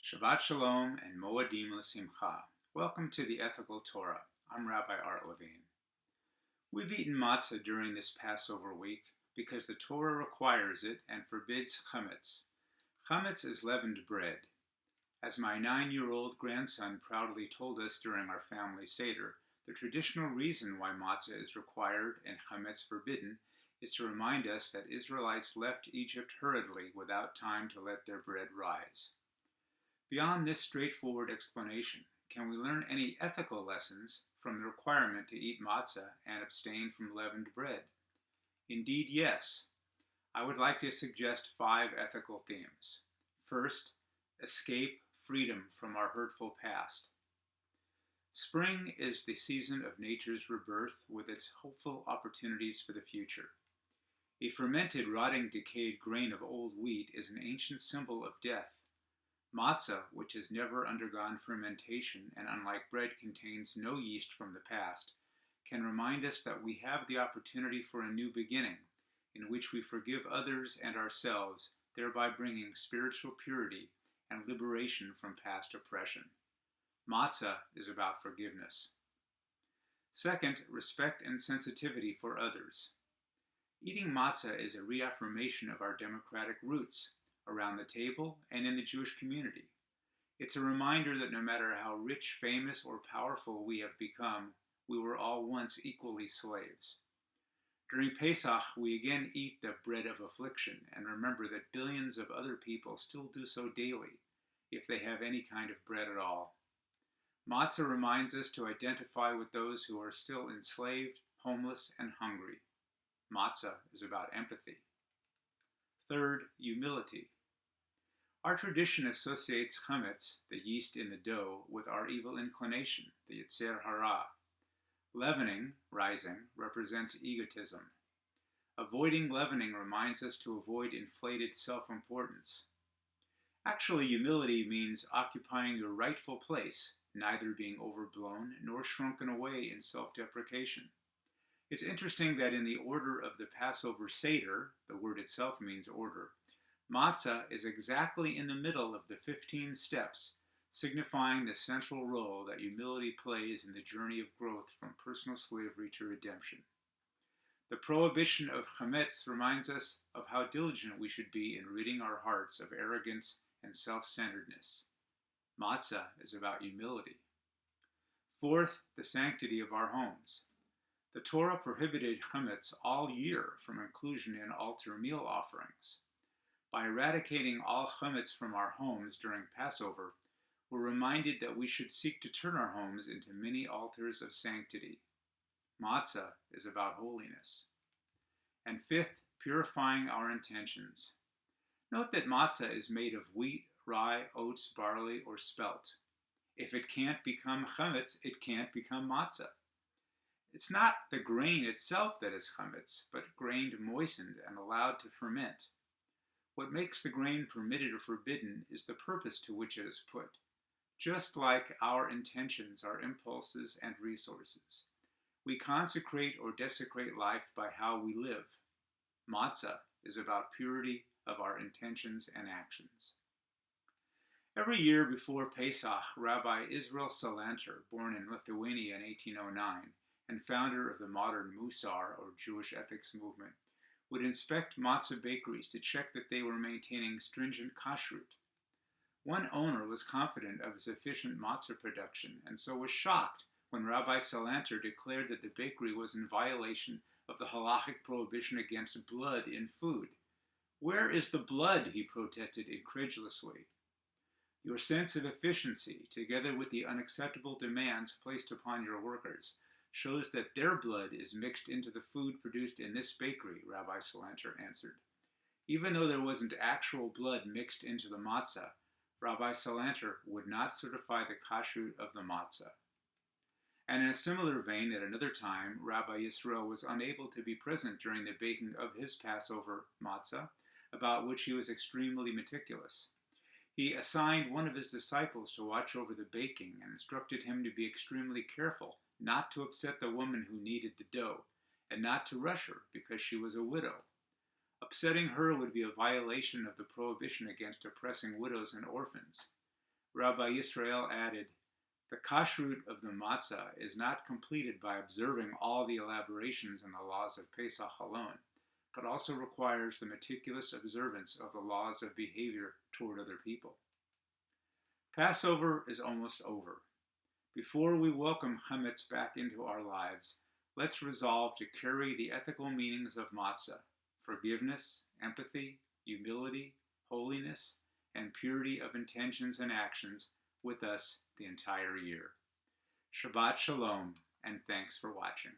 Shabbat Shalom and Moadim L'Simcha. Welcome to the Ethical Torah. I'm Rabbi Art Levine. We've eaten matzah during this Passover week because the Torah requires it and forbids chametz. Chametz is leavened bread. As my 9-year-old grandson proudly told us during our family Seder, the traditional reason why matzah is required and chametz forbidden is to remind us that Israelites left Egypt hurriedly without time to let their bread rise. Beyond this straightforward explanation, can we learn any ethical lessons from the requirement to eat matzah and abstain from leavened bread? Indeed, yes. I would like to suggest 5 ethical themes. First, escape freedom from our hurtful past. Spring is the season of nature's rebirth with its hopeful opportunities for the future. A fermented, rotting, decayed grain of old wheat is an ancient symbol of death. Matzah, which has never undergone fermentation and unlike bread contains no yeast from the past, can remind us that we have the opportunity for a new beginning, in which we forgive others and ourselves, thereby bringing spiritual purity and liberation from past oppression. Matzah is about forgiveness. Second, respect and sensitivity for others. Eating matzah is a reaffirmation of our democratic roots, around the table and in the Jewish community. It's a reminder that no matter how rich, famous, or powerful we have become, we were all once equally slaves. During Pesach, we again eat the bread of affliction and remember that billions of other people still do so daily, if they have any kind of bread at all. Matzah reminds us to identify with those who are still enslaved, homeless, and hungry. Matzah is about empathy. Third, humility. Our tradition associates chametz, the yeast in the dough, with our evil inclination, the yetzer hara. Leavening, rising, represents egotism. Avoiding leavening reminds us to avoid inflated self-importance. Actually, humility means occupying your rightful place, neither being overblown nor shrunken away in self-deprecation. It's interesting that in the order of the Passover Seder, the word itself means order, matzah is exactly in the middle of the 15 steps, signifying the central role that humility plays in the journey of growth from personal slavery to redemption. The prohibition of chametz reminds us of how diligent we should be in ridding our hearts of arrogance and self-centeredness. Matzah is about humility. Fourth, the sanctity of our homes. The Torah prohibited chametz all year from inclusion in altar meal offerings. By eradicating all chametz from our homes during Passover, we're reminded that we should seek to turn our homes into mini altars of sanctity. Matzah is about holiness. And fifth, purifying our intentions. Note that matzah is made of wheat, rye, oats, barley, or spelt. If it can't become chametz, it can't become matzah. It's not the grain itself that is chametz, but grain moistened and allowed to ferment. What makes the grain permitted or forbidden is the purpose to which it is put, just like our intentions, our impulses, and resources. We consecrate or desecrate life by how we live. Matzah is about purity of our intentions and actions. Every year before Pesach, Rabbi Israel Salanter, born in Lithuania in 1809, and founder of the modern Musar, or Jewish Ethics movement, would inspect matzah bakeries to check that they were maintaining stringent kashrut. One owner was confident of his efficient matzah production, and so was shocked when Rabbi Salanter declared that the bakery was in violation of the halachic prohibition against blood in food. "Where is the blood?" he protested incredulously. Your sense of efficiency, together with the unacceptable demands placed upon your workers, shows that their blood is mixed into the food produced in this bakery, Rabbi Salanter answered. Even though there wasn't actual blood mixed into the matzah, Rabbi Salanter would not certify the kashrut of the matzah. And in a similar vein, at another time, Rabbi Yisrael was unable to be present during the baking of his Passover matzah, about which he was extremely meticulous. He assigned one of his disciples to watch over the baking and instructed him to be extremely careful not to upset the woman who kneaded the dough, and not to rush her because she was a widow. Upsetting her would be a violation of the prohibition against oppressing widows and orphans. Rabbi Yisrael added, "The kashrut of the matzah is not completed by observing all the elaborations in the laws of Pesach alone, but also requires the meticulous observance of the laws of behavior toward other people." Passover is almost over. Before we welcome chametz back into our lives, let's resolve to carry the ethical meanings of matzah, forgiveness, empathy, humility, holiness, and purity of intentions and actions with us the entire year. Shabbat Shalom, and thanks for watching.